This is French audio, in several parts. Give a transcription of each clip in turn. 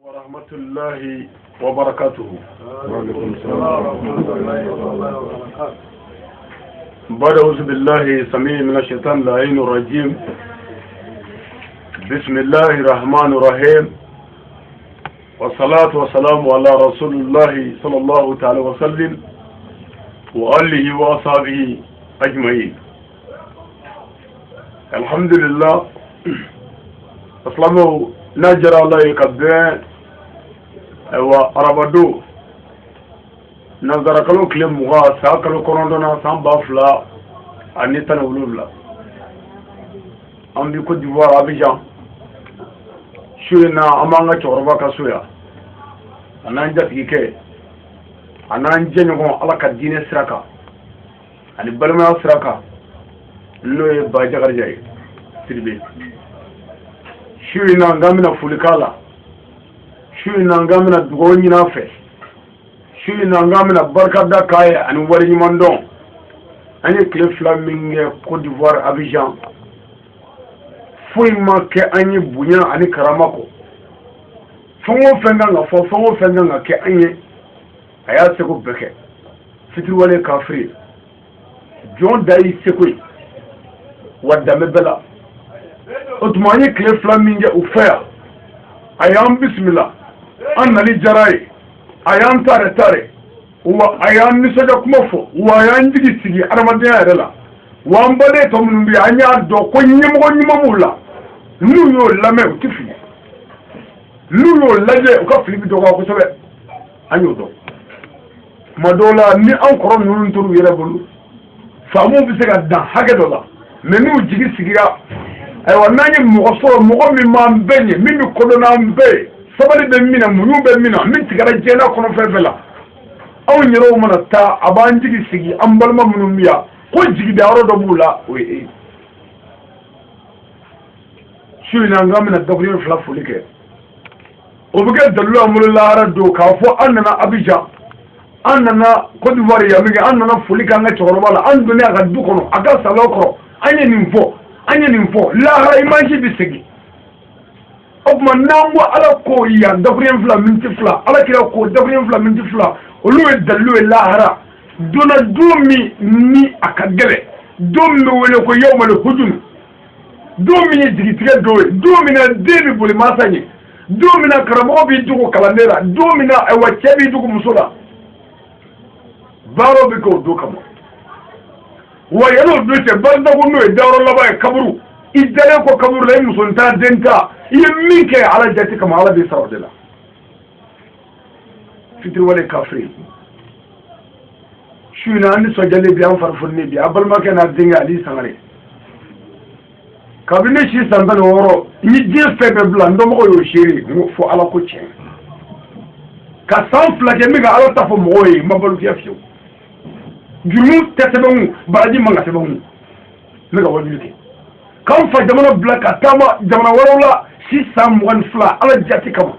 warahmatullahi wabarakatuh. بعد أعوذ بالله السميع من الشيطان اللعين الرجيم. بسم الله الرحمن الرحيم، والصلاة والسلام على رسول الله صلى الله تعالى وسلم وآله وأصحابه أجمعين. الحمد لله. أسلامه نجر الله يقبل وأربدو نظر كلو كلم مغا ساكلو كوروندونا سامبافلا أنيتنا ولولا أمبي كو ديفوار أبيجان شوينا أمانغا تشوربا كسويا أنانجا تيكي أنانجا نغو على كدين سراكا أني بلما سراكا نوي باجا غرجاي تربي شوينا نغامنا فوليكالا شوينا نغامنا دوغوني نافي shiri na ngamina barka da kaya ani wari mandon ani kile flamingue Côte d'Ivoire Abidjan foi make ani bunya ani karamako fongo fenga nga ke ani aya seko beke fitri wale kafri jon dai seko wadda mebela otmani kile flamingue ufaya ayam bismillah annali jarai ayan tare wa ayan nisaja kuma fo wa ayan jigi sigi armadin ya dala wa mbale to mun bi anya do ko nyimo mula nu yo lame utifi nu yo laje ko flibi do ko sobe anyo do madola ni an koron nun turu yere bulu famu bi se ga dan hage dola menu jigi sigira ay wanani mo so mo mi man benye mi ko do na mbe sabali be mina munu be mina min tigara jena kono fefela aw nyiro mana ta aban jigi sigi ambalma munu miya ko jigi da ro do bula we shina ngamina dabri fla fulike o buge dallu amul lara do ka fo annana Abidjan annana Côte d'Ivoire ya mi annana fulika nga chorobala an dunya ga du kono aga salokro anya nimfo lara imanji bisigi Obman nango ala ko ya dabrien fla minti fla ala kira ko dabrien fla minti fla oluwe daluwe lahara dona domi ni akagele domi wele ko yawmal hujun domi ni digitire dowe domi na debi boli masanye domi na karamo bi dugo kalandera domi na wachebi dugo musola baro bi ko do kamo wa yano do se banda ko no e dawro laba e kaburu idale ko kaburu lay musonta denta يمينك على جاتك ما على بيسار دلا فيتر ولا كافري شو ناني سجلي بيان فرفني بيا قبل ما كان الدنيا علي سمري kabine shi santan woro ni je febe blando mo yo shiri fo ala ko chen ka san flake mi ga ala ta fo moyi mabalu fiafio jumu tetebon baraji manga tebon mi ga wajulike kan fa jamana black atama jamana warola si sam wan fla ala jati kama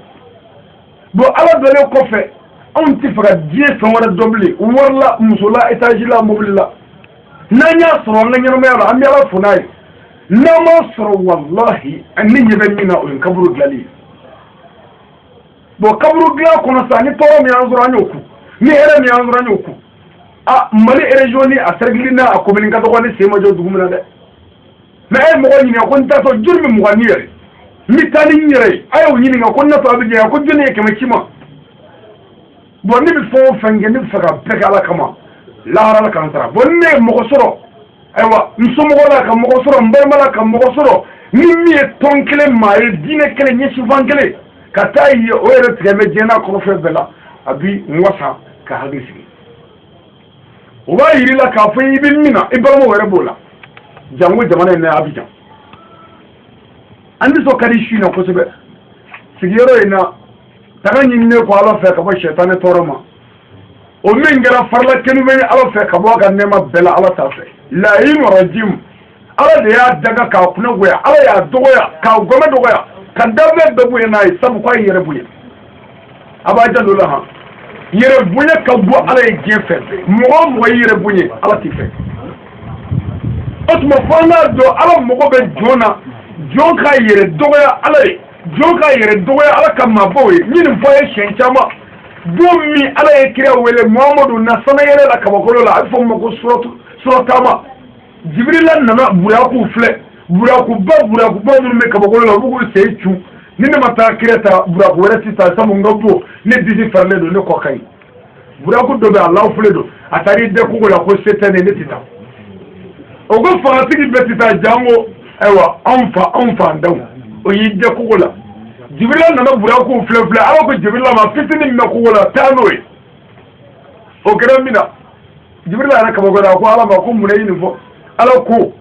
bo ala dole ko fe on ti faga je son wara doble warla musola etage la mobile nanya soro nganya ma yala am yala funai nama soro wallahi anni yeben mina o kaburu glali bo kaburu gla kono sa ni toro mi anzura nyoku ni ere mi anzura nyoku a mali regioni a serglina a commune ka to ni sema jo dugumna de mais mo ni ko nta to jurmi mo ni yere mi tani nyere ayo ni nga ko na to abije ko jone ke ma cima bo ni bi fo fange ni faga pekala kama la harala kantara bo ne mo ko soro aywa nsomo la kam mo ko soro mbemala kam mo ko soro ni mi tonkele ma e dine kele nyeshi vankele katai o ere treme jena ko fe bela abi mwasa ka hadisi o ba yiri la ka fa ibin mina ibramo were bola jango jamana ne abijan andi so kari shi na ko sebe sigiro ina taganyi ne ko ala fe ka ba shetane toroma o min gara farla kenu be ala fe ka bo ga ne ma bela ala ta fe la yin rajim ala de ya daga ka kuna goya ala ya dogoya ka gome dogoya kan dabbe be buye nay sabu ko yere buye abaja lola ha yere buye ka bo ala e jefe mo yere buye ala ti fe otmo fana do ala mo ko be jona jonka yere dogoya ala jonka yere dogoya ala kam ma boye min foye shenchama domi ala e kire wele muhammadu na sana yere la kabakolo la afo mo ko suratama jibril nana buraku fle buraku ba dum me kabakolo la bugu seichu nini mata kireta buraku wala tita samu ngabo ne disi farle do ne ko kay buraku do be allah fle do atari de ko la ko setene ne tita ogo faratigi betita jango ewa onfa ndaw o yidde ko la jibril nana buraku fle ala ko jibril ma fitini me ko la tanoy o gramina jibril ana kabakolo ko ala ma ko munayini fo ala ko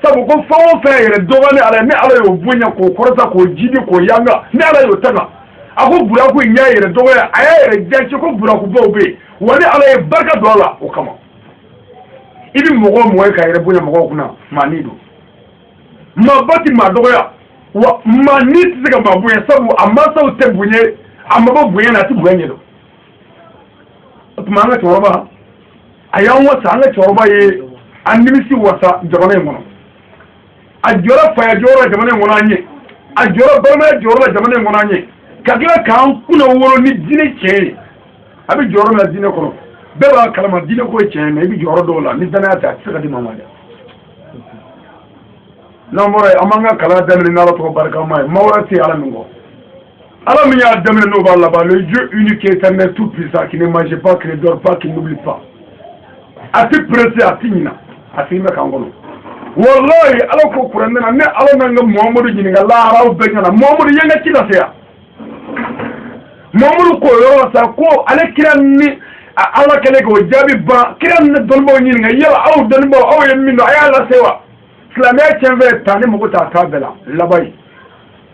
sabu ko fawo fere dogane ala ne ala yo bunya ko korza ko jidi ko yanga ne ala yo tana ako buraku nya yere dogoya aya yere janchi ko buraku bobe wani ala ye barka dola o kama ibi mogo moy ka yere bunya mogo kuna manido ma bati ma dogoya wa manit ziga mabuya sabu amma sau te bunye amma ba bunya na ti bunye do tumanga toroba ayan wasa anga toroba ye andimisi wasa jamana ngono ajora faya jora jamana ngono anye ajora barma jora jamana ngono anye kagila kan kuna woro ni dine che abi jora na dine kono beba kalama dine ko che me bi jora dola ni dana ta tsaka di mamada na mora amanga kala damne na to barka mai mawrati ala mingo ala mi ya damne no balla ba le Dieu unique éternel tout puissant qui ne mange pas qui ne dort pas qui n'oublie pas ati presse atinina asime kangono wallahi ala ko kurandana ne ala nanga muhammadu jininga la araw benyana muhammadu yanga kila seya muhammadu ko yo sa ko ala kiranni ala kale ko jabi ba kiranni dolbo jininga yala aw dolbo aw yemino ayala sewa islamia chembe tani muguta tabela labai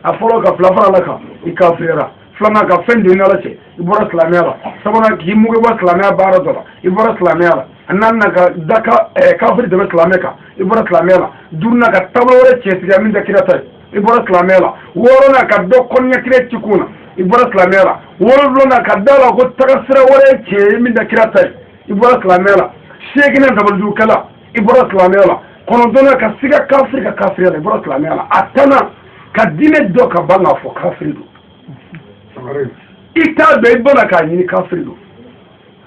aforo ka flafara laka ikafira flanga ka fendi na lache ibora islamia la sabona ki mugo ba islamia bara dola ibora islamia la anna ka daka kafir de islamika ibora islamela durna ka tabawre chesiga min dakirata ibora islamela worona ka dokonya kire cikuna ibora islamela worona ka dala ko tagasra wore che min dakirata ibora islamela shegina dabal kala ibora islamela kono dona ka siga kafir ka kafir ibora islamela atana ka dine do ka banga fo kafir do ita be bona ka ni kafir do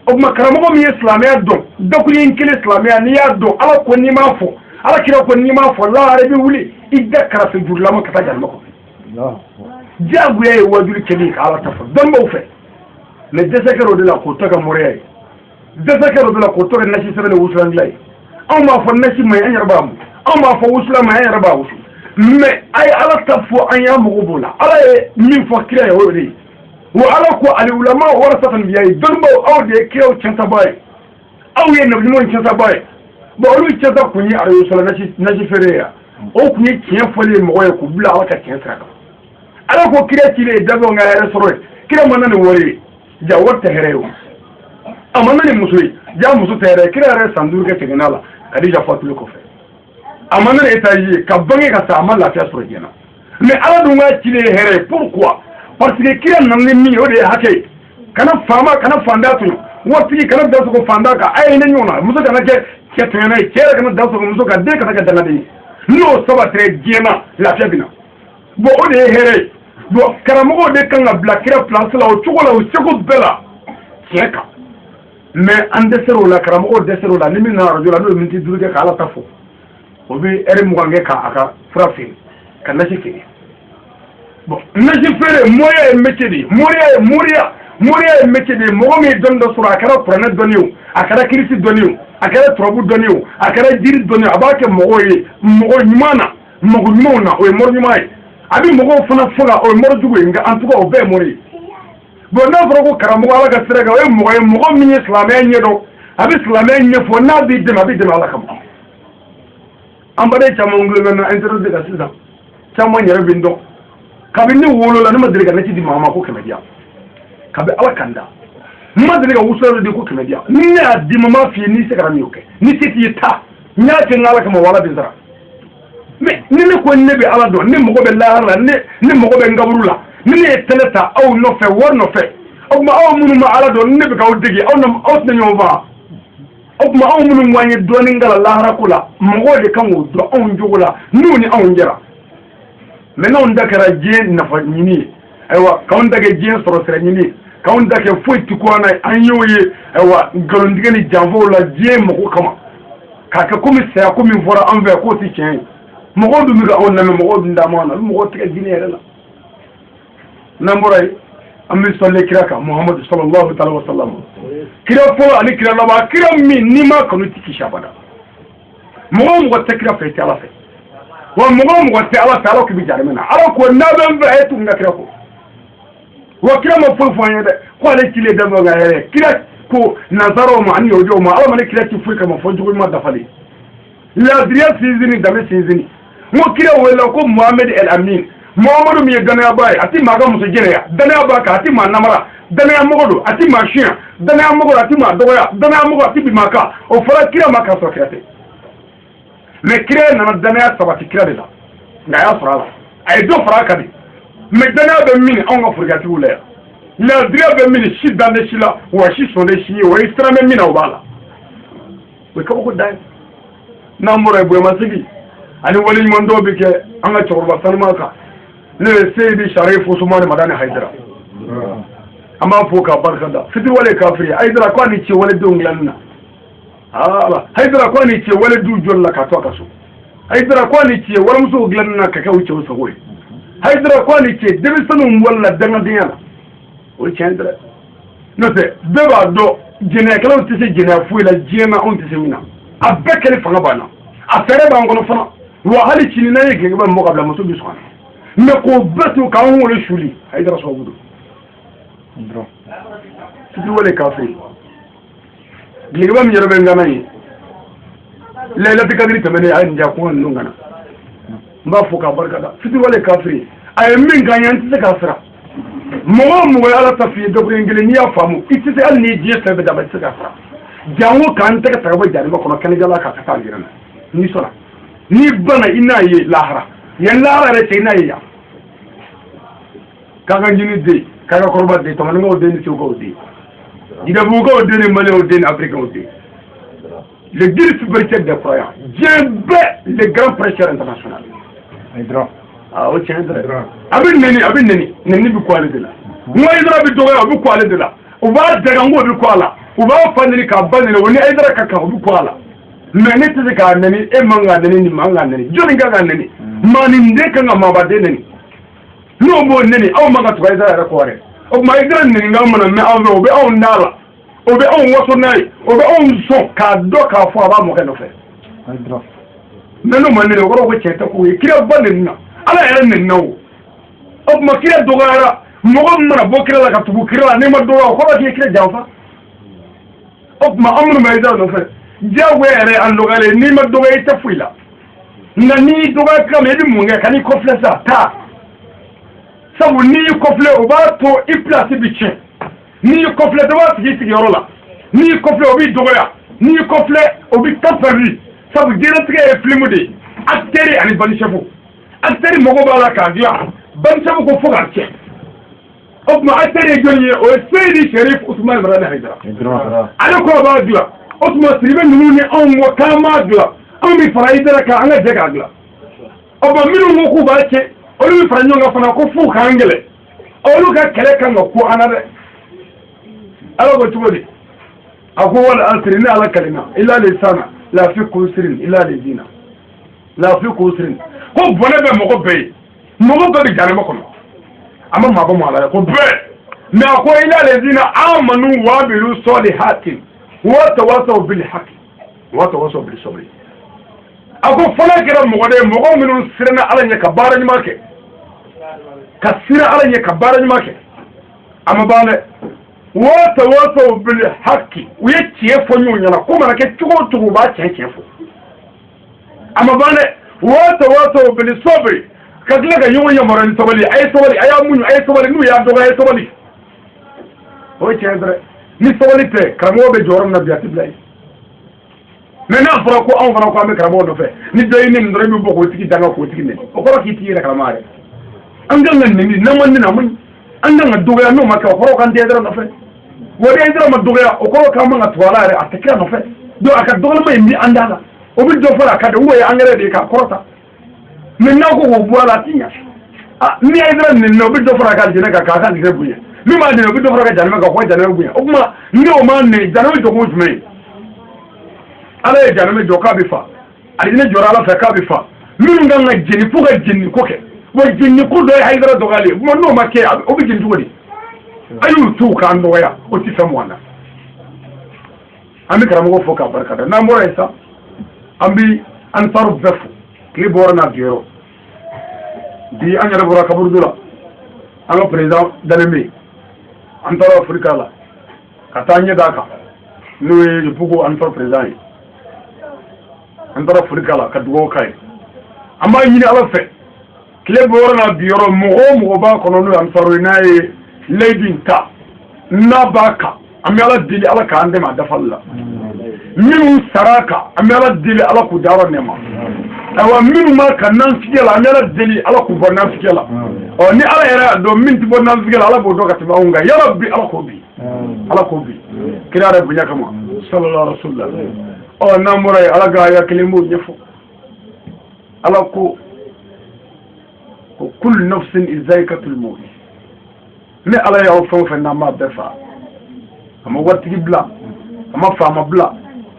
o makaramo mi islamia do doku yin kile islamia ni ya do ala ko ni mafo ala kira ko ni mafo la arabi wuli idda kara fi jurla ma kata gal mako jagu yayi wajuri kebe ka ala tafa don mo fe le desakero de la ko toga morey desakero de la ko toga nashi sebe le wuslan lay aw ma fo nashi may an yarba mu aw ma fo wusla may an yarba wusu mais ay ala tafo an ya mo bola ala min fo kira ya wori وعلى كو العلماء ورثة الانبياء دلبو او دي كيو تشنتا باي او ينبي مو تشنتا باي بقولوا تشنتا كوني عليه الصلاه نجي فريا o kun ye tiɲɛ fɔli mɔgɔ ye k'u bila ala ka tiɲɛ sira kan ala ko kira cilen dabe nga yɛrɛ sɔrɔ ye kira ma na ni wari ye ja wari tɛ hɛrɛ ye o a ma na ni muso ye ja muso tɛ hɛrɛ ye kira yɛrɛ san 5 kɛ seginna la Kadija fatuli kɔfɛ a ma na ni étage ye ka bange ka sa a ma lafiya sɔrɔ diɲɛ na mais ala dun ka cilen ye hɛrɛ ye pourquoi parce que kira nana ni min ye o de ye hakɛ ye kana faama kana fanda tun waritigi kana da sogo fanda kan a ye ne ɲɔgɔn na muso kana kɛ cɛ tɔɲɔna ye cɛ yɛrɛ kana da sogo muso kan den kana kɛ dangaden ye n'o sabatira diɲɛ na lafiya bɛ na bon o de ye hɛrɛ ye bon karamɔgɔw de kan ka bila kira place la o cogo la o seko bɛɛ la tiɲɛ kan mais an dɛsɛr'o la karamɔgɔw dɛsɛr'o la ni min nana arajo la n'o ye miniti 5 kɛ ka ala ta fɔ o bɛ heure 20 kɛ k'a ka fura feere ka nasi feere bon nasi feere moriya ye métier de ye moriya ye métier de ye mɔgɔ min ye dɔnni dɔ sɔrɔ a kɛra kuranɛ dɔnni ye o a kɛra kirisi dɔnni ye o a kɛra turabu dɔnni ye o a kɛra jiri dɔnni ye a b'a kɛ mɔgɔw ye mɔgɔ ɲuman na mɔgɔ ɲumanw na o ye mɔrɔ ɲuman ye a bɛ mɔgɔw fana faga o ye mɔrɔ jugu ye nka en tout cas o bɛɛ ye mɔri ye bon n'a fɔra ko karamɔgɔ ala ka sira kan o ye mɔgɔ min ye silamɛya ɲɛdɔn a bɛ silamɛya ɲɛfɔ n'a b'i dɛmɛ a bɛ dɛmɛ ala kama an baden caman gulo bɛ na internet kan sisan caman yɛrɛ bɛ n dɔn kabini ne wolo la ne ma deli ka neti di maa ma ko 100 diya kabi ala kan da n ma deli ka wusula di ko 100 diya ni ne y'a di ma m'a f'i ye n'i se ka min o kɛ ni se t'i ye taa n y'a kɛ n ala kama wala bɛ n sara mais ni ne ko ne bɛ ala dɔn ne mago bɛ lahara la ne mago bɛ n kaburu la ni ne ye tɛlɛ ta aw nɔfɛ wari nɔfɛ o tuma aw minnu ma ala dɔn ne bɛ k'aw dege aw tɛna ɲɔgɔn faga o tuma aw minnu ko an ye dɔɔnin k'a la lahara ko la mɔgɔw de kan k'o dɔn anw jogo la n'u ni anw jɛra mais n'anw da kɛra diɲɛ nafa ɲini ye ayiwa k'anw da kɛ diɲɛ sɔrɔ sira ɲini ye k'anw da kɛ foyi ti ko an na an y'o ye ayiwa nkalontigɛ ni janfaw la diɲɛ mago kama k'a kɛ komi saya ko min fɔra an fɛ k'o tɛ tiɲɛ ye mɔgɔw dun bɛ ka anw lamɛn mɔgɔw dun d'a ma na mɔgɔw tigɛ diinɛ yɛrɛ la n'an bɔra yen an bɛ sɔli kira kan Muhamadu sallallahu alaihi wa sallam kira fɔlɔ ani kira laban kira min n'i ma kanu tɛ kisi abada mɔgɔ tɛ kira fɛ i tɛ ala fɛ wa mɔgɔ tɛ ala fɛ ala k'i bɛ jarimɛ na ala ko n'a bɛ n fɛ a ye tugu n ka kira kɔ wa kira ma foyi fɔ an ye dɛ ko ale cilen daminɛ ka yɛrɛ kira ko nazaraw ma ani yahudiw ma ala ma ne kira ci foyi kama fɔ jogo ɲuman dafalen laadiriya sinsinni danbe sinsinni n ko kira wele ko Muhammed El Amin Muhammadu min ye danayaba ye a tɛ maa ka muso jɛnɛya danaya b'a kan a tɛ maa namara danaya mɔgɔ don a tɛ maa suɲɛ danaya mɔgɔ don a tɛ maa dɔgɔya danaya mɔgɔ a tɛ bi maa kan o fɔra kira ma k'a sɔrɔ kira tɛ mais kira nana danaya sabati kira de la nka a y'a sɔrɔ a la a ye dɔ fara a kan de mais danaya bɛ min anw ka forogatigiw la yan laadiriya bɛ min si dan de si la wa si sɔn de si ye wa i siran bɛ min na o b'a la o ye kabako da ye n'an bɔra yen bonyamasigi ani waleɲuman dɔw bɛ kɛ an ka cɛkɔrɔba sanuma kan ne ye Seydi Sharif Usumani Madani Haidara an b'a fɔ k'a barika da fitiriwale kafiri Haidara ko a ni ce waledenw dilanni na ala Haidara ko a ni ce waledenw jɔli la ka to a ka so Haidara ko a ni ce walimusow dilanni na ka kɛ u cɛw sago ye Haidara ko a ni ce denmisɛnninw walila dangadenya la o ye tiɲɛ dɛ n'o tɛ bɛɛ b'a dɔn jɛnɛyakɛlaw tɛ se jɛnɛya foyi la diɲɛ na anw tɛ se min na a bɛɛ kɛli fanga banna a fɛɛrɛ b'an kɔnɔ fana wa hali sini n'an ye gɛlɛya bɛ mɔgɔ ka bila muso bi sɔn a la mais k'o bɛɛ to k'an wolo suli Haidara sababu don fitiriwale kafiri gɛlɛya min yɛrɛ bɛ n gana ye laylati kadiri tɛmɛnen a ye nin diya ko ninnu kana n b'a fɔ k'a barika da fitiriwale kafiri a ye min kan ye an tɛ se k'a sira mɔgɔ o mɔgɔ ye ala ta f'i ye dɔgɔkun kelen n'i y'a faamu i tɛ se hali n'i diɲɛ fɛn bɛɛ dama i tɛ se k'a sira jango k'an tɛgɛ taga bɔ jariba kɔnɔ kɛnɛjala k'a ka taa yɛrɛ na n'i sɔnna n'i bana i n'a ye lahara yan lahara yɛrɛ cɛ i n'a ye yan k'a ka ɲini den k'a ka kɔrɔba den tɔmɔnikaw den ni sewukaw den jidabugukaw den ni maliyɛnw den ni afirikɛnw den le guide spirituel des croyants diɲɛ bɛɛ le grand prêcheur international o tiɲɛ tɛ a bɛ nɛni bɛ kɔ ale de la n ko Haidara bɛ dɔgɔya o bɛ kɔ ale de la u b'a daga n ko o bɛ kɔ a la u b'a fa nɛni k'a ba nɛni o ni Haidara ka kan o bɛ kɔ a la mais ne tɛ se k'a nɛni e man k'a nɛni nin man k'a nɛni jɔnni kan k'a nɛni maa nin den kan ka maabaden nɛni n'o b'o nɛni aw man ka tugu Haidara yɛrɛ kɔ dɛ o tuma Haidara nɛnikan mana mɛn aw fɛ o bɛ anw da la o bɛ anw waso n'a ye o bɛ anw sɔn k'a dɔn k'a fɔ a b'a mɔkɛ nɔfɛ mais n'o ma nɛni o kɔrɔ ko cɛ tɛ k'o ye kira ba nɛni na ala yɛrɛ nɛni na o tuma kira dɔgɔyara mɔgɔ min mana bɔ kira la ka tugu kira la n'i ma dɔgɔya o kɔrɔ k'i ye kira janfa o tuma an minnu bɛ Haidara nɔfɛ diyagoya yɛrɛ an dɔgɔyalen n'i ma dɔgɔya i tɛ foyi la nani doga kama yedi munga kani kofle sa ta sabu ni kofle obato I place biche ni kofle doba sigi yorola ni kofle obi dogoya ni kofle obi tapari sabu jere tike film de acteur ani bani chefu acteur mogo bala ka dia ban chefu ko foga che okuma acteur jonye o Seydi Sherif Ousmane Marana Haidara ala ko ba dia okuma siribe nuni on mo kama dia on mi fara Haidara ka anga jega dia oba minu mo ku ba che olu mi fara nyonga fana ko fu ka angele olu ka kele kan ko anare ala ko tugodi أقول الأسرين على كلمة إلا لسانا لا في كسرين إلا لدينا لا في كسرين هو بنا بمقبل مقبل بجانب كنا أما ما بمو على قبل ما أقول إلا لدينا آمنوا وعملوا صالحات وتواصوا بالحق وتواصوا بالصبر أقول فلا كده مقبل من سرنا على يكبار جماعك كسر على يكبار جماعك أما بنا وتواصوا بالحق ويتشيفوا نيونا كما نكي تقول باتشيفوا أما بانا وتواصوا بالصبر كذلك يوم يمرن صبري أي صبري أي أمون أي صبري نو يابدو أي صبري هو يتشيفوا ni صبري تي كرمو بجورم نبيات بلاي ننا فرقو أو فرقو أمي كرمو نفع ندويني ندرمي بوكو تيكي دانا كو تيكي ني وكرا كي تيكي كرماري أنجل نمي نمان نمي أنجل ندوغي أنو مكا فرقو كان تيكي نفع wode indra maduga o ko ka manga twala re atakira no fe do aka dogol may mi andala o bi do fara ka de wo ya angere de ka korota min na ko wo buala tinya ni indra ni no bi do fara ka jina ka ka de buya mi ma de no bi do fara ka jana ka ko jana buya o ma ni o ma ne jana do ko jume ala e jana me do ka bi fa ali ne jora ala fa ka bi fa min nga nga jini fu ga jini ko ke wo jini ko do haydara dogale mo no ma ke o bi jini wodi ayu tu kan doya o ti famwana ami karamo fo ka barkada na mora isa ambi ansaru befu kli borna gero di anyara bora kaburdula anga president danemi antara afrika la katanya daka nuwe bugo ansaru president antara afrika la kadugo kai amma yini ala fe kli borna gero mo ba kono nu ansaru nayi leidin ta na baka ami ala dili ala ka ande ma dafalla minu saraka ami ala dili ala ku daro nema awa minu ma kan nan figela ami ala dili ala ku bonna figela o ni ala era do min ti bonna figela ala bo do ka tiba unga ya rabbi ala ko bi kira rabbi nyakama sallallahu alaihi wasallam o namura ala ga ya kelimu nyefo ala ko kullu nafsin izaikatul maut ne ala ya ofon fa na ma befa ama wartigi bla ama fama bla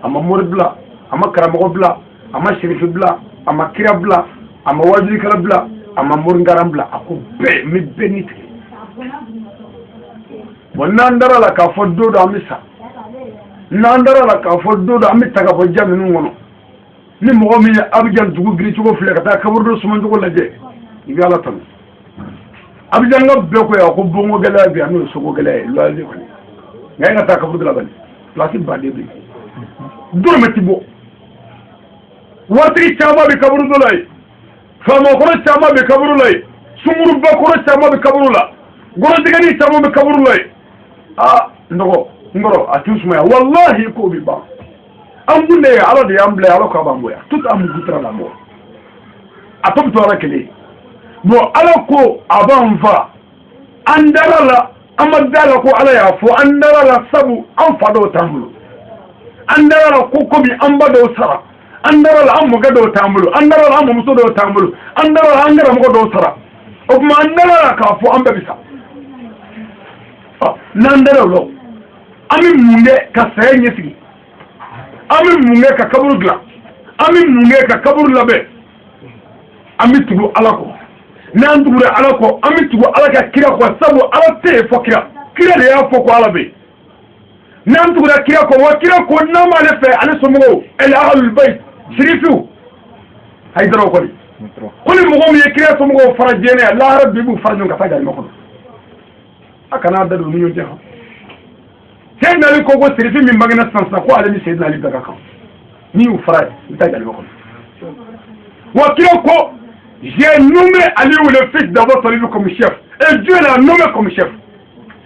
ama mur bla ama karamo bla ama sherifi bla ama kira bla ama wajiri kala bla ama mur ngaram bla ako be mi benite wonandara la ka foddo do amisa nandara la ka foddo do amita ka fojja minu ngono ni mo mi abjan dugu gri ci ko fle ka ta kaburdo suma dugu laje igala tan abjan nga be ko ya ko bongo gala bi anu so ko gala loise ko ngay nga ta kaburdo la bani place ba de bi do meti bo warti chama bi kaburdo lay fama ko chama bi kaburdo lay sumuru ba ko chama bi kaburdo la goro digani chama bi kaburdo lay ndoko ngoro atusuma ya wallahi ko bi ba ambule ala de amble ala ko bamboya tout am gutra la mo atom to ala kele bo ala ko abanfa andara amadala ko ala ya fo andara sabu an fado tambulu andara ko ko bi ambado sara andara am mo gado tambulu andara am mo so do tambulu andara angara mo do sara o ma andara ka fo ambe bisa nandara lo ami munge ka saye nyesi ami munge ka kaburu gla ami munge ka kaburu labe ami tugu alako nan tugu alako ami tugu alaka kira ko sabu alate fokira kira de ya foko alabe nan tugu kira ko wakira ko nama le fe ale somo el ahlul bayt shirifu haydaro ko kuli mo mi kira somo farajene la rabbi bu farajun ka fagal mako akana da do ñu jeexam Sayyidina Ali ko sirifi min magana sansa ko alami Sayyidina Ali daga kan ni u fara ita ga ko Wakiloko, j'ai nommé Aliou le fils d'Abba Talib comme chef. Et Dieu l'a nommé comme chef.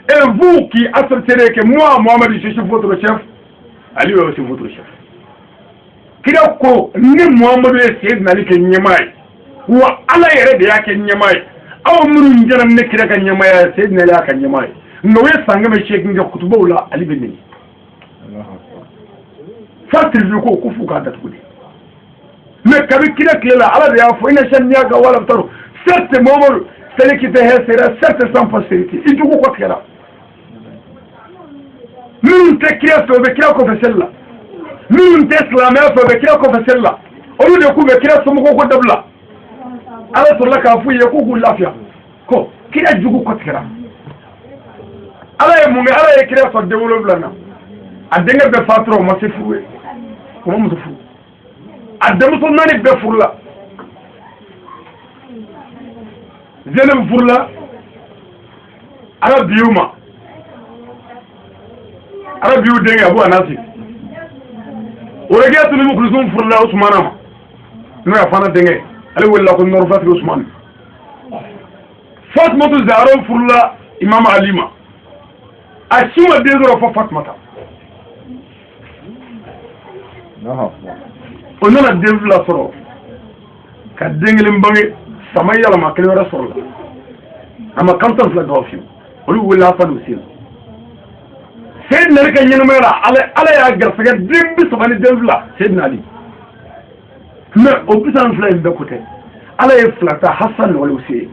Et vous qui asserterez que moi, Mohamed, je suis votre chef, Aliou est aussi votre chef. Kirako, ni Mohamed est Seyd Nali ke Nyamai. Ou Allah yere de yake Nyamai. Aw muru njana ne kiraka Nyamai, Seyd Nali aka Nyamai. Noye sangame Sheikh Nga kutubo la Ali Benni. Fatil ko kufu ka datukudi. Mais kabi kila kila ala de ya fo ina shanya ga wala taro. Certes Mohamed, celui qui te sera certes sans postérité. Il tout quoi kira. Nous te kira so be kira ko fesella. Nous te islamé so be kira ko fesella. Olu de ku be kira so mo ko dabla. Ala to la ka fu ye ku lafiya. Ko kira jugu ko kira. Ala ye mun ala ye kira so développer na. Adenga be fatro mo se fuwe. Ko mo se fu. Adamu so nani be furla. Zenem furla. Ala biuma. Ala biu denga Abu Anasi. Orege tulu mukhlisum furla Usmanama. No ya fana denga. Ali wala ko nor Fatih Usman. Fatma to Zahra furla Imam Alima. Ashima dezoro fa Fatmata. On a développé la soro. Ka dengle mbangi sama yala ma kele wara soro. Ama kamtan fla gawfi. Olu wala fa lusin. Seyd Nali ka nyene mera ala ya garsaga dimbi sabani développé Seyd Nali. Mais obisan fla de côté. Ala ya flata Hassan wala usi.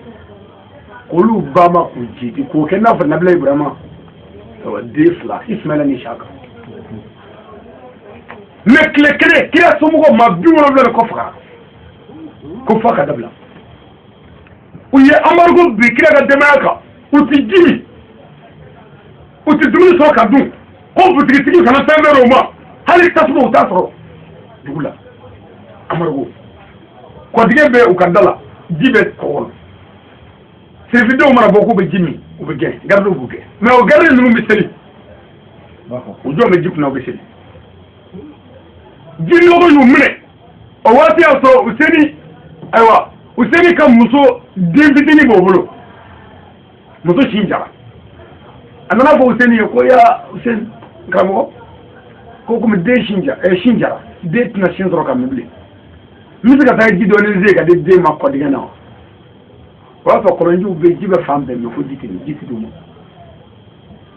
Olu bama ku jidi ko kenna fa Nabila Ibrahima. Wa defla Ismaila ni shaka. Mais clé qui a son mot ma bu le coffre coffre dabla ou y amargo bi kira de maka ou ti jimi ou ti dumi so ka dun ko bu ti ti kana tamero ma hali tasmo tasro dugula amargo ko dige be u kadala jibe ko c'est vidéo mara boko be jimi ou be gen gardo bu gen mais o garde nu mi seli o do me jipna be seli jinno ko yu mine o wati aso useni aywa useni kam muso dembitini bobolo muso shinjara anana ko useni ko ya usen kamo ko kuma de shinjara de tna shinjara kam mibli misika ta gidoni ze ka de ma ko diga na wa fa ko nju be jiba fambe me ko ditini dum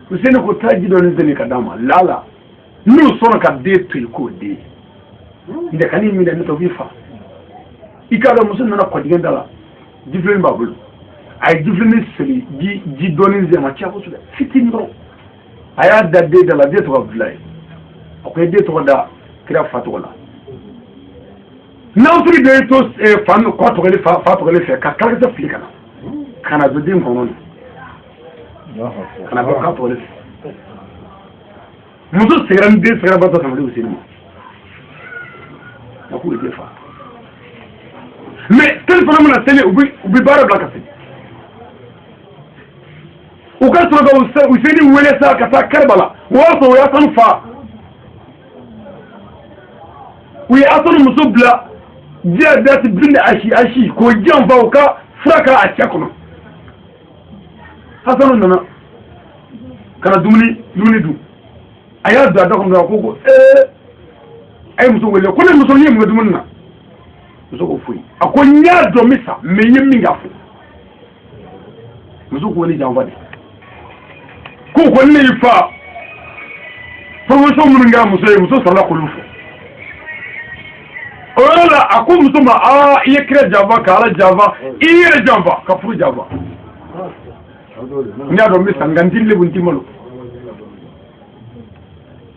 useni ko ta gidoni ze ka dama lala nu sona ka de to ko de inde kani mi da to bifa ikado musun na ko diga dala diflen babul ay diflen seli ji donin ze ma chako suda fitin bro aya da de dala de to abdulay akoy de to da kira fatola naw turi de to fan ko to le fato le fe ka kala da flikana kana do dim ko non kana ko ka to le musu seran de seran ba to tamali usini mais tel phénomène a télé ubi bara bla kasi o ka so ga useni wele sa ka ta Karbala wa so ya san fa wi asan musubla dia dat bin ashi ko jan fa ka fraka a chakono hasanu nana kana dumuni du aya da ko ko ay muso wele ko ne muso yemi ngadu munna muso ko fuyi akonya do misa me yemi ngafu muso ko ni janva de ko ne ifa promotion mun nga muso sala ko lufu ora ako muso ma iye kire java kala java iye java ka fu java nya do misa ngandille bunti malo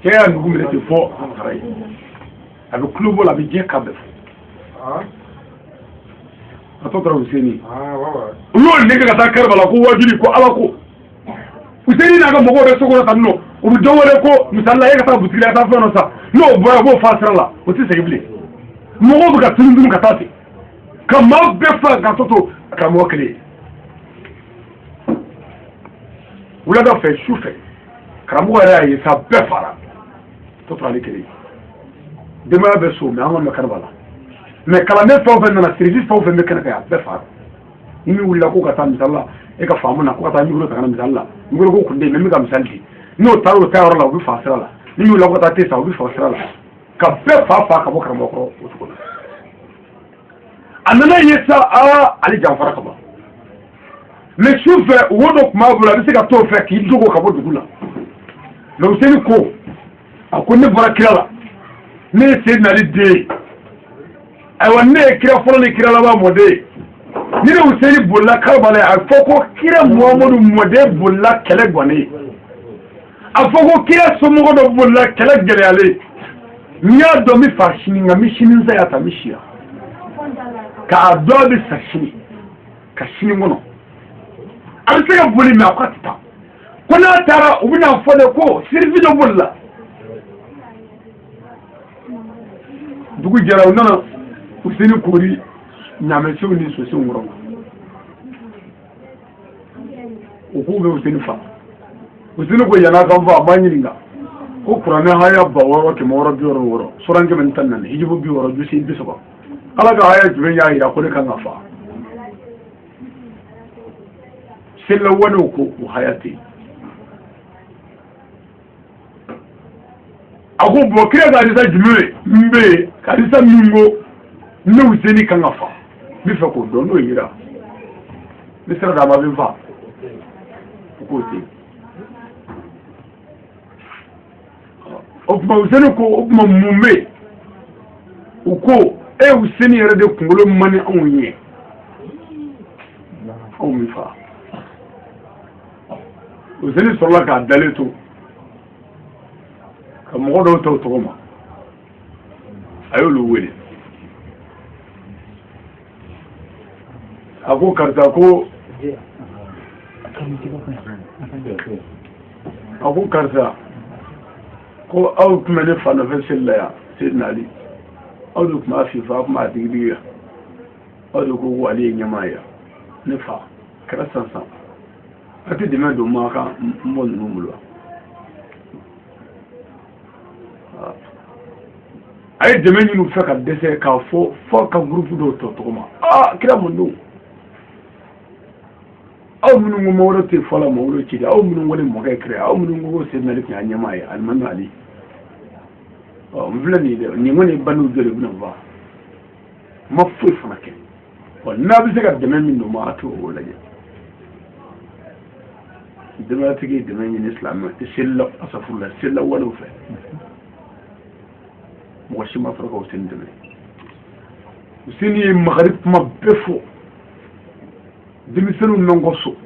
kaya ngumile te fo afrai avec club la bien kabef atotara useni uyo ndenge kata Karbala ko wajiri ko alako useni naga mogo be sokoro tanno o bi dowole ko misalla yega ta butila ta fono sa no boya bo fasrala o ti segible mogo bu ka tundum katati kama be fa ga toto kama wakle wala da fe shufe karamu ara yi sa be fara to pali kele dema be so me amon Karbala mais kalanden fɛn o fɛn nana service fɛn o fɛn bɛ kɛnɛ kan a bɛɛ fara ni min wulila ko ka taa misali la e ka faamu na ko ka taa micro ta ka na misali la micro ko kun tɛ yen mais n bɛ ka misali di n'o taara o taayɔrɔ la u bɛ fa sira la ni min wulila ko ka taa te sa u bɛ fa sira la ka bɛɛ fa ka bɔ karamɔgɔ kɔrɔ o cogo la a nana ye sa ale janfara ka ban mais su fɛ wo dɔ tun b'a bolo a bɛ se ka t'o fɛ k'i dogo ka bɔ dugu la mais Useni ko a ko ne bɔra kira la ne ye Seydina Ali den ye ayiwa ne ye kira fɔlɔ ni kira laban mɔden ye ni ne Useni bolila Karabala a fɔ ko kira Muhamadu mɔden bolila kɛlɛ gannen a fɔ ko kira somɔgɔ dɔ bolila kɛlɛ gɛlɛyalen n y'a dɔn n bɛ fa sini nka n bɛ sini n saya ta n bɛ si yan k'a dɔn a bɛ sa sini ka sini kɔnɔ a bɛ se ka boli mais a ko a tɛ taa ko n'a taara u bɛna fɔ de ko sirifi dɔ bolila dugu jɛra u nana Useni koori ɲamɛsiw ni sosiw kɔrɔ u k'u bɛ Useni fa Useni ko yan'a kan fɔ a b'a ɲininka ko kuranɛ haya 666 suran 114 hijibu 60 jusi 30 ala ka haya jumɛn y'a jira ko ne kan ka fa selawalew ko u haya tɛ yen a ko bɔn kira ka hadisa jumɛn n bɛ yen ka hadisa min ko ne Useni kan ka fa n bɛ fɛ k'o dɔn n'o yira ne sera d'a ma a bɛ n fa o k'o tɛ yen o tuma Useni ko o tuma mun bɛ yen u ko e Useni yɛrɛ de kunkolo man di anw ye anw min fa Useni sɔrɔla k'a dalen to ka mɔgɔ dɔw ta o tɔgɔ ma a y'olu wele a ko karisa ko ko aw tun bɛ ne fa nɔfɛ seli la yan Seydina Ali aw de tun b'a fifa aw tun b'a digidigi yan aw de ko ale ye ɲɛmaa ye ne fa kɛra sansan a tɛ dɛmɛ don ma kan n bɔ ninnu bolo a ye dɛmɛ ɲini u fɛ ka dɛsɛ k'a fɔ ka gurupu dɔw tɔ tɔgɔ ma kira mun don aw minnu ko mawuro tɛ fɔ la mawuro ci aw minnu wale mɔkɛ kira aw minnu ko Seydina Ali tun y'a ɲɛmaa ye alimami Ali n filɛ nin dɛ nin kɔni ye baniw jɔ de bɛna n fa ma foyi fana kɛ n'a bɛ se ka dɛmɛ min don ma a t'o lajɛ dɛmɛtigi ye dɛmɛ ɲini silamɛ selila walew fɛ mɔgɔ si ma fɔra ka Useni dɛmɛ Useni ye magari kuma bɛɛ fɔ denmisɛnninw bɛ n kɔ so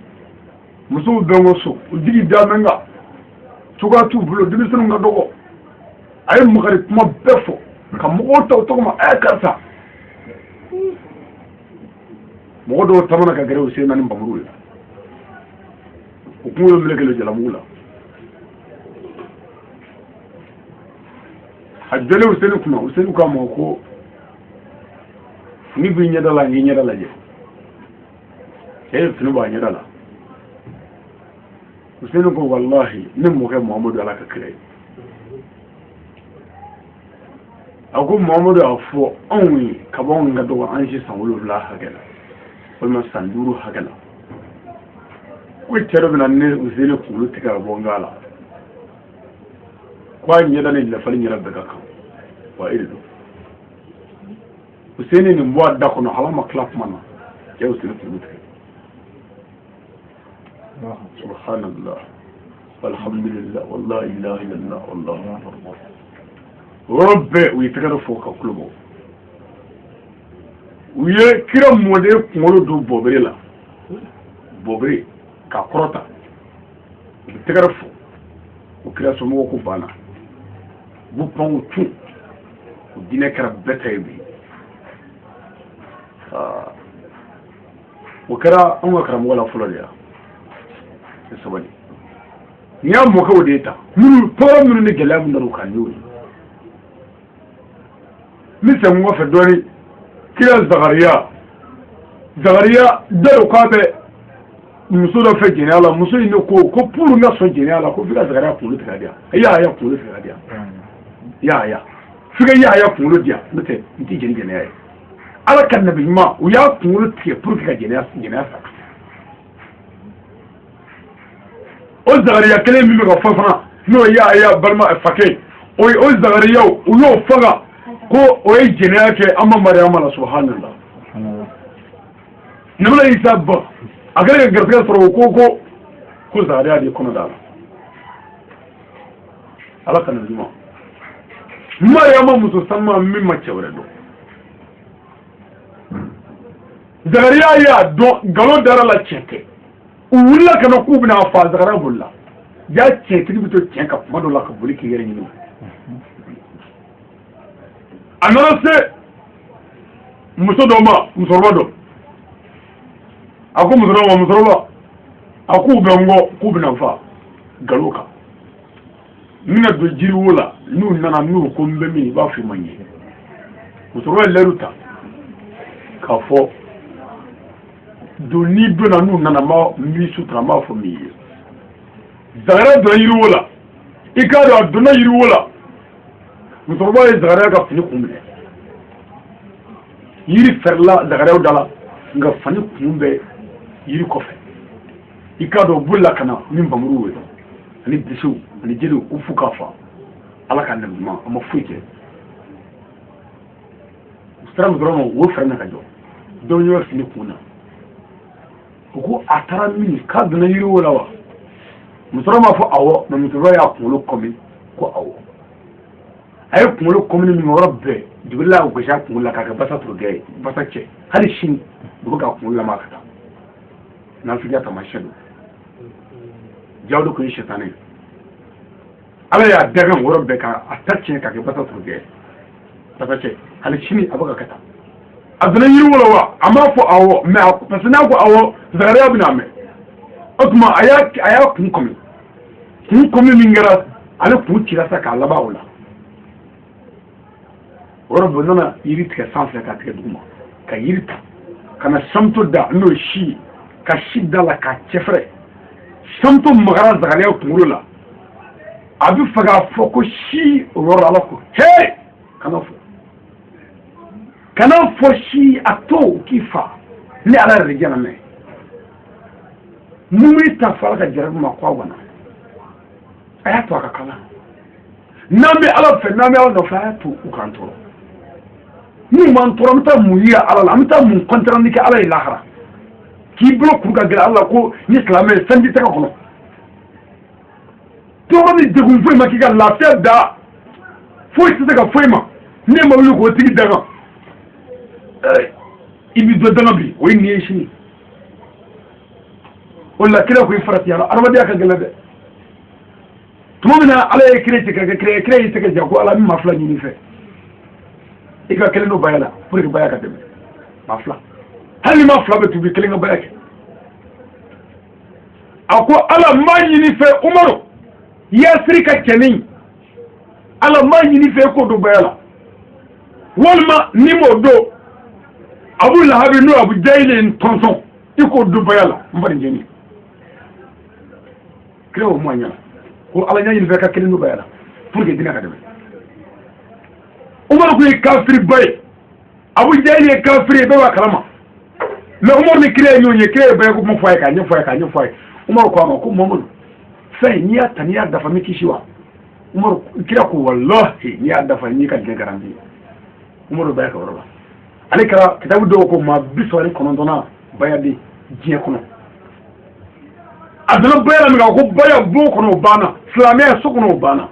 musow bɛ n kɔ so u digi da mɛ nka cogoya t'u bolo denmisɛnninw ka dɔgɔ a ye magari kuma bɛɛ fɔ ka mɔgɔw ta o tɔgɔ ma a ye karisa mɔgɔ dɔw tamana ka gɛrɛ Useni na ni nbamuru ye o kunkolo melekelen jalamugu la a jɔlen Useni kunna Useni k'a ma ko ni b'i ɲɛda la n k'i ɲɛda lajɛ cɛ ye fini bɔ a ɲɛda la Useni ko walahi ne mɔkɛ Muhamadu Ala ka kira ye a ko Muhamadu y'a fɔ anw ye ka bɔ anw ka dɔgɔ an si san 7 hakɛ la walima san 5 hakɛ la ko cɛ dɔ bɛ na ne Useni kunkolo tigɛ ka bɔ n ga la ko a ɲɛda ni lafali ɲɛda bɛɛ ka kan wa e de don Useni nin bɔ a da kɔnɔ hala ma tila kuma na cɛ Useni kunkolo tigɛ subhanallah walhamdulillah wala ilaha illallah wallahu akbar yɔrɔ bɛɛ u ye tɛgɛ dɔ fɔ ka kulo bɔ u ye kira mɔden kunkolo don bɔbere la bɔbere k'a kɔrɔta u bɛ tɛgɛ dɔ fɔ o kira somɔgɔw ko banna u b'u pan u tun o diinɛ kɛra bɛɛ ta ye bi o kɛra anw ka karamɔgɔ la fɔlɔ de ya sabali ni y'a mɔkɛw de ye ta minnu tɔɔrɔ minnu ni gɛlɛya minnu nana u kan n'o ye ni sɛŋ kɔfɛ dɔɔni kira Zakariya dɔ k'a bɛ muso dɔ fɛ jɛnɛya la muso in de ko pour n ka sɔn jɛnɛya la ko f'i ka Zakariya kunkolo tigɛ ka di yan Yahaya kunkolo tigɛ ka di yan Yahaya f'i ka Yahaya kunkolo di yan n'o tɛ n tɛ jɛni jɛnɛya ye ala kan nabi ma u ya kunkolo tigɛ pour que ka jɛnɛya sa o zagariya kelen min bɛ ka fɔ fana n'o y'a balima fakɛ o zagariyaw u y'o faga ko o ye jɛnɛya kɛ an ma mariyama la subhanallah nabila isa ba a kɛra ka garisɛgɛ sɔrɔ ko zagariya de ye kɔnɔ da la ala ka nabi ma mariyama muso sanuma min ma cɛ wɛrɛ dɔn zagariya y'a dɔn nkalon dara la tiɲɛ tɛ u wulila ka na k'u bɛna faa zagariya bolila jaa tiɲɛtigi bɛ to tiɲɛ kan kuma dɔ la ka boli k'i yɛrɛ ɲini a nana se muso dɔ ma musokɔrɔba dɔ a ko musokɔrɔba a k'u bɛ n kɔ k'u bɛna faa nkalon kan n bɛna don jiriwo la n'u nana n'u ko n bɛ min i b'a fɔ i ma ɲɛ musokɔrɔba ye lɛriw ta k'a fɔ don ni donna n'u nana n b'i sutura n b'a fɔ min ye zagariya donna yiriwo la i k'a dɔn a donna yiriwo la musokɔrɔba ye zagariya ka fini kun minɛ yiri fɛrɛla zagariyaw da la nka fani kun bɛ yiri kɔfɛ i k'a dɔn bolila ka na ni nbamuru ye ani bisiw ani jeliw u fu k'a fa ala ka nabi ɲuman a ma foyi kɛ u sera musokɔrɔba ma o fɛrɛ na ka jɔ dɔw y'o fini kun na u ko a taara min k'a donna yiriwo la wa musokɔrɔba m'a fɔ awɔ mɛ musokɔrɔba y'a kunkolo kɔmi ko awɔ a ye kunkolo kɔmini min yɔrɔ bɛɛ jibirila y'a gosi a kunkolo la k'a kɛ basa turukɛ ye basa cɛ hali sini u bɛ k'a kunkolo lama ka taa nafigiya taamasiyɛn don jaw de kun ye sɛtanɛ ye ala y'a dɛgɛ yɔrɔ bɛɛ k'a ta tiɲɛ k'a kɛ basa turukɛ ye basa cɛ hali sini a bɛ ka kɛ tan a donna yiriwo la wa a m'a fɔ awɔ mɛ parce que n'a ko awɔ zagariya bɛna mɛn o tuma a y'a kun kɔmi min kɛra ale kun cira sa k'a laban o la o yɔrɔ bɛɛ nana yiri tigɛ sanfɛ k'a tigɛ duguma ka yiri ta ka na samuto da n'o ye si ye ka si da la k'a cɛfɛrɛ samuto magara zagariya kunkolo la a bɛ fɛ k'a fɔ ko si o yɔrɔ ala ko hee kana fɔ si a to k'i fa ni ala yɛrɛ de jɛna mɛ mun b'i ta fɔ ala ka jarabi ma ko a wana a y'a to a ka kalan n'an bɛ ala fɛ n'an bɛ ala nɔfɛ a y'a to u k'an tɔɔrɔ n'u m'an tɔɔrɔ an bɛ taa mun yira ala la an bɛ taa mun kɔntarandi kɛ ala ye lahara k'i bolo kuru ka gɛrɛ ala la ko ni silamɛ ye sanji tɛgɛ kɔnɔ tɔɔrɔ ni degun foyi ma k'i ka lafiya da foyi tɛ se ka foyi ma ne ma wuli k'o tigi danga i bɛ dɔ danga bi o ye nin ye sini o la kira ko i farati ala adamadenya ka gɛlɛn dɛ tuma min na ala ye kira tigɛ kira y'i tɛgɛ jan ko ala bɛ maa fila ɲini fɛ i ka kelen dɔ baya la pour que baya ka dɛmɛ maa fila hali ni maa fila bɛ tubi kelen ka baya kɛ a ko ala maa ɲini fɛ umaru yasiri ka cɛnin ala maa ɲini fɛ ko don baya la walima ni m'o don abu lahabi n'o abu jahili tɔnsɔn i k'o don baya la n bari jɛni kira o mɔn ɲɛna ko ala ɲa ɲini fɛ ka kelen don baya la pour que dina ka dɛmɛ umaru ko ye kafiri ba ye abu jahili ye kafiri ye bɛɛ b'a kalama mɛ umaru ni kira ye ɲɔgɔn ye kira ye baya ko kuma fɔ a ye k'a ɲɛfɔ a ye k'a ɲɛfɔ a ye umaru ko a ma ko mamadu fɛn n'i y'a ta n'i y'a dafa n bɛ kisi wa umaru kira ko walahi n'i y'a dafa n'i ka diɲɛ garanti ye umaru baya ka yɔrɔ la ale kɛra kitabu dɔw ko maa 39 baya de diɲɛ kɔnɔ a donna baya la min kan ko baya bon kɔnɔ o banna silamɛya so kɔnɔ o banna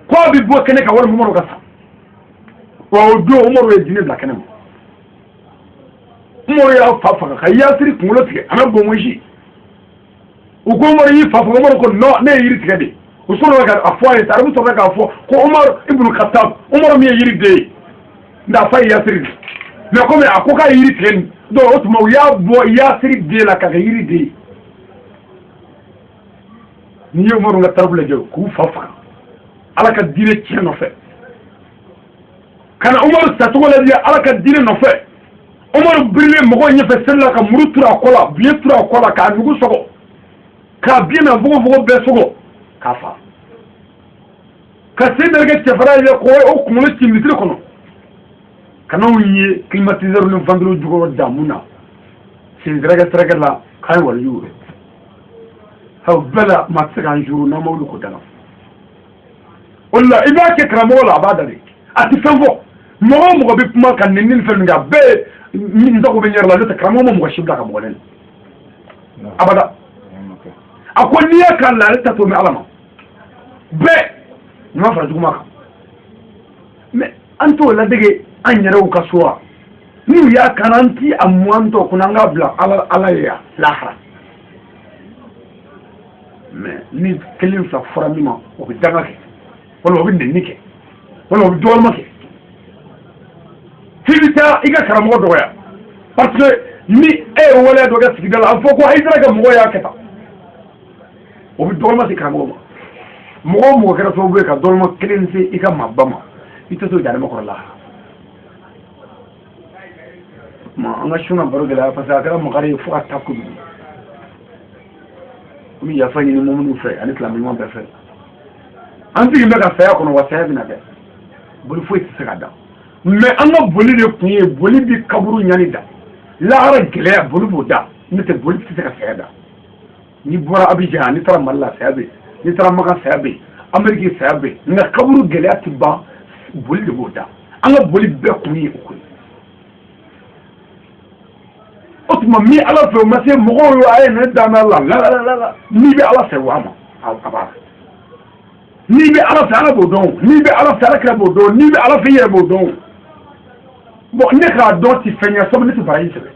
ko a bɛ bɔ kɛnɛ kan walima umaru ka sa wa o don umaru ye diinɛ bila kɛnɛ ma umaru y'a fa faga ka yasiri kunkolo tigɛ a bɛ bongosi u ko umaru y'i fa faga umaru ko non ne ye yiri tigɛ de u sɔrɔla ka fɔ a ye arabu sɔrɔla k'a fɔ ko umaru ibnu khattab umaru min ye yiri den ye nka fa ye yasiri de mɛ komi a ko k'a ye yiri tigɛ nin donc o tuma u y'a bɔ yasiri den la k'a kɛ yiri den ye n'i ye umaru ka tariku lajɛ k'u fa faga ala ka diinɛ tiɲɛ nɔfɛ ka na umaru tacogo lajɛ ala ka diinɛ nɔfɛ umaru birilen mɔgɔw ɲɛfɛ seli la ka muru turu a kɔ la biɲɛ turu a kɔ la k'a nugu sɔgɔ k'a biɲɛ na fogofogo bɛɛ sɔgɔ k'a fa ka sen dɛrɛkɛ cɛfara ye k'o kunkolo ci misiri kɔnɔ kana unye climatiser no vandro jugo damuna sin draga la kan wal yu haw bala matsaka juru na mawlu ko dana walla iba ke kramo la badari ati fango mo be kuma kan nin fen nga be min do ko be nyarla ta kramo mo shibla ka mo len abada akon niya kan la ta to me alama be ma fa juguma ka me anto la dege an yɛrɛw ka so a n'u y'a karanti a muwantɔ kunna an k'a bila ala ye lahara mais ni kelen fila fɔra min ma o bɛ danga kɛ wala o bɛ nɛni kɛ wala o bɛ dɔgɔlima kɛ f'i bɛ taa i ka karamɔgɔ dɔgɔya parce que ni e ye waleya dɔ kɛ sigida la a fɔ ko Hayidara ka mɔgɔ y'a kɛ tan o bɛ dɔgɔlima se karamɔgɔ ma mɔgɔ o mɔgɔ kɛra sababu ye ka dɔgɔlima kelen se i ka maaba ma i tɛ to janema kɔrɔ lahara an ka suna baro gɛlɛya parce que a kɛra makari ye fo ka taa kojugu an bɛ yafa ɲini mɔminiw fɛ ani silamɛɲuman bɛɛ fɛ an sigilen bɛ ka saya kɔnɔ wa saya bɛna kɛ boli foyi tɛ se ka da mais an ka boli de kun ye boli bi kaburu ɲani da lahara gɛlɛya boli b'o da n'o tɛ boli tɛ se ka saya da n'i bɔra Abidjan n'i taara Mali la saya bɛ yen n'i taara Makan saya bɛ yen Ameriki saya bɛ yen nka kaburu gɛlɛya tɛ ban boli de b'o da an ka boli bɛɛ kun ye o kun ye o tuma min ala fɛ o ma se mɔgɔw ye a ye ne danna la n'i bɛ ala fɛ wa ma a b'a la n'i bɛ ala fɛ ala b'o dɔn n'i bɛ ala fɛ ala kɛra b'o dɔn n'i bɛ ala fɛ i yɛrɛ b'o dɔn bon ne k'a dɔn ti fɛn ɲɛ sabu ne tɛ baraji sɛbɛn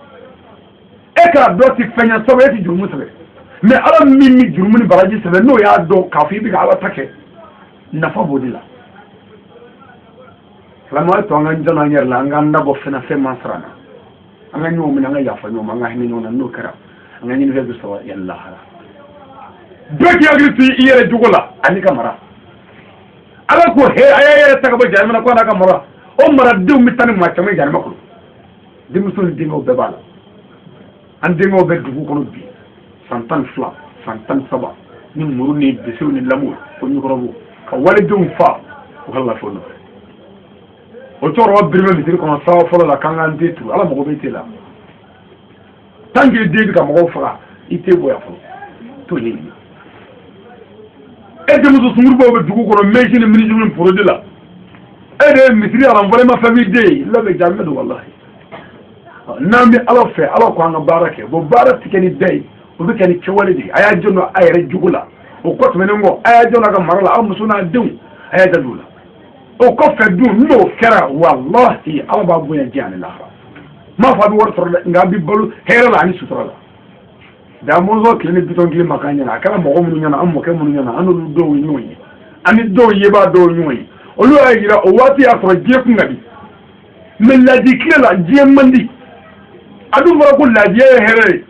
e k'a dɔn ti fɛn ɲɛ sabu e tɛ jurumu sɛbɛn mais ala min ni jurumu ni baraji sɛbɛn n'o y'a dɔn k'a fɔ i bɛ ka ala ta kɛ nafa b'o de la silamɛya to an ka jɔn an yɛrɛ la an k'an dabɔ fɛn man sara na an ka ɲɔgɔn minɛ an ka yafa ɲɔgɔn ma an ka hinɛ ɲɔgɔn na n'o kɛra an ka ɲinifɛn bɛ sɔrɔ yan lahara bɛɛ k'i hakili to i yɛrɛ jogo la ani ka mara ala ko he a y'a yɛrɛ ta ka bɔ jahanama na ko n'a ka mara o maradenw bɛ taa ni maa caman ye jahanama kɔnɔ denmuso ni denkɛw bɛɛ b'a la an denkɛw bɛ dugu kɔnɔ bi san 12 san 13 ni muru ni bisiw ni lamɔ ko ɲɔgɔrɔbɔ ka walidenw fa u ka lafiya nɔfɛ o cɛkɔrɔba birimɛ misiri kɔnɔ sawa fɔlɔ la k'an k'an den turu ala mɔgɔ bɛ te la tant que den bɛ ka mɔgɔw faga i tɛ bonya fɔlɔ t'o ɲɛɲini e denmuso sunkurubaw bɛ dugu kɔnɔ mɛnsi ni minisiri ni porodi la e de ye misiri alanfɔlema famille den ye la bɛ jaamɛ don walahi n'an bɛ ala fɛ ala ko an ka baara kɛ bon baara tɛ kɛ ni da ye o bɛ kɛ ni kɛwale de ye a y'a jɔ a yɛrɛ jogo la o kɔ tɛmɛnen kɔ a y'a jɔ a ka mara la a muso n'a denw a y'a jaabi o la o kɔfɛ dun n'o kɛra walahi ala b'a bonya diɲɛ ani lahara m'a fɔ a bɛ wari sɔrɔ dɛ nka a bɛ balo hɛrɛ la ani sutura la da mɔzɔn tile ni bitɔn tile ma k'an ɲɛna a kɛra mɔgɔ minnu ɲɛna an mɔkɛ minnu ɲɛna an n'olu dɔw ye ɲɔgɔn ye ani dɔw yebaa dɔw ye ɲɔgɔn ye olu y'a yira o waati y'a sɔrɔ diɲɛ kun ka di mais laji tile la diɲɛ man di a dun fɔra ko lajiya ye hɛrɛ ye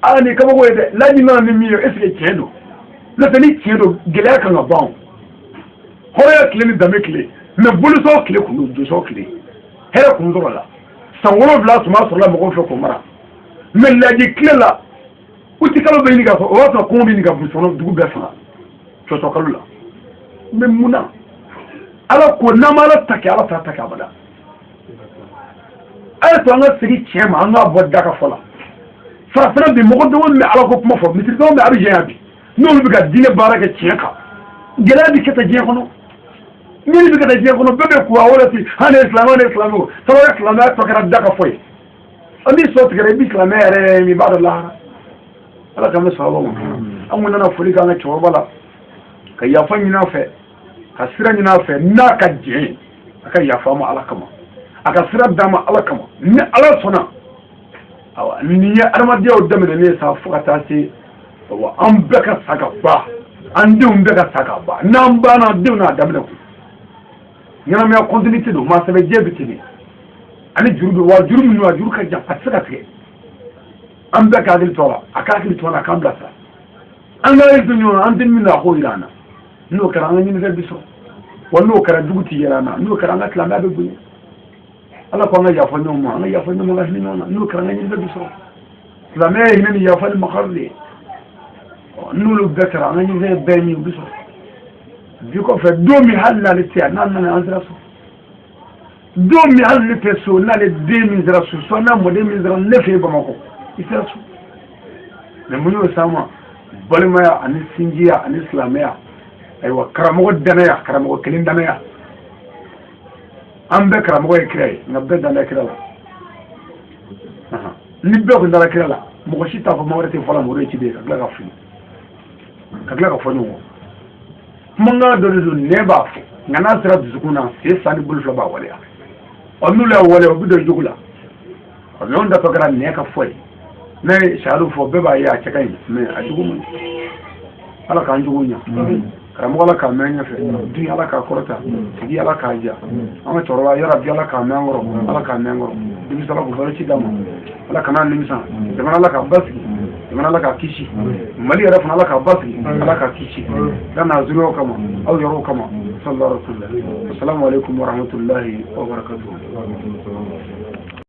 ala ni kabako ye dɛ laji nana ni min ye est ce que tiɲɛ don n'o tɛ ni tiɲɛ don gɛlɛya kan ka ban hɔrɔnya tile ni danbe tile mais bolisɔn tile kun don donsɔn tile hɛrɛ kun sɔrɔ la san 7 tuma sɔrɔla mɔgɔw fɛ k'o mara mais laji tile la uti kalo bɛ ɲini ka fɔ o b'a sɔrɔ kɔngɔ bɛ ɲini ka burusi dugu bɛɛ faga cɔcɔ kalo la mais mun na ala ko n'an ma ala ta kɛ ala t'a ta kɛ abada a ye to an ka segin tiɲɛ ma an k'a bɔ da ka fɔ la farafinna bi mɔgɔ dɔgɔnin bɛ ala ko kuma fɔ misiri dɔgɔnin bɛ Abidjan yan bi n'olu bɛ ka diinɛ baara kɛ tiɲɛ kan gɛlɛya bɛ kɛ ta diɲɛ kɔnɔ ɲini bɛ kɛ ta diɲɛ kɔnɔ bɛɛ bɛ kuwa wala ten an ye silamɛ ne silamɛ o sabu silamɛya tɔ kɛra da ka fɔ ye an b'i sɔn tigɛra i bɛ silamɛya yɛrɛ min b'a dɔn lahara ala k'an bɛ sababa ma an kun nana foli k'an ka cɛkɔrɔba la ka yafa ɲini a fɛ ka sira ɲini a fɛ n'a ka jɛn a ka yafa ma ala kama a ka sira d'a ma ala kama ni ala sɔnna awa nin ye adamadenyaw daminɛnen sa fo ka taa se awa an bɛɛ ka sa ka ban an denw bɛɛ ka sa ka ban n'an banna denw n'a daminɛ kun ɲɛnamaya continuité don maa sɛbɛ jɛ bɛ ten ani juru bɛ wa juru minnu a juru ka jan a tɛ se ka tigɛ an bɛɛ ka hakili to a la a ka hakili to a la a k'an bilasira an ka hakili to ɲɔgɔn na an tɛ min na a k'o jira an na n'o kɛra an ka ɲinifɛn bɛ sɔrɔ wa n'o kɛra jugu tɛ yɛlɛ an na n'o kɛra an ka silamɛya bɛ bonya ala ko an ka yafa ɲɔgɔn ma an ka yafa ɲɔgɔn ka hinɛ ɲɔgɔn na n'o kɛra an ka ɲinifɛn bɛ sɔrɔ silamɛya ye hinɛ ni yafa ni makari de ye n'olu bɛɛ kɛra an ka ɲinifɛn bɛɛ min u bɛ sɔrɔ bi kɔfɛ don min hali n'ale tɛ yan n'an nana an sera sɔrɔ don mi hal ne peso na le 2000 su so na mo 2000 ne fe ba mako ita su ne mun yo sama balmaya ani sinjiya ani islamaya aywa karamo danaya karamo kelin danaya ambe karamo ikrai ngabbe danaya kirala libbe ko dara kirala mo ko sita ko mawrete fala mo reci be ka ga fini ka ga foni mo manga do ne ba fu ngana sira dusukuna se sani bulfla ba wala onula wala obido jugula on da to gara ne ka foi na sharu fo be ba ya chakai me ajugu mun ala ka njugu nya karamo ala ka menya fe du ala ka korota di ala ka ja ama chorwa ya rabbi ala ka mengoro ala ka mengoro di sala ko bari ci dama ala kana nimisa de man ala ka basi de man ala ka kishi mali rafa ala ka basi ala ka kishi dana zuro kama au yaro kama sallallahu alaihi wasallam assalamu alaikum wa rahmatullahi wa barakatuh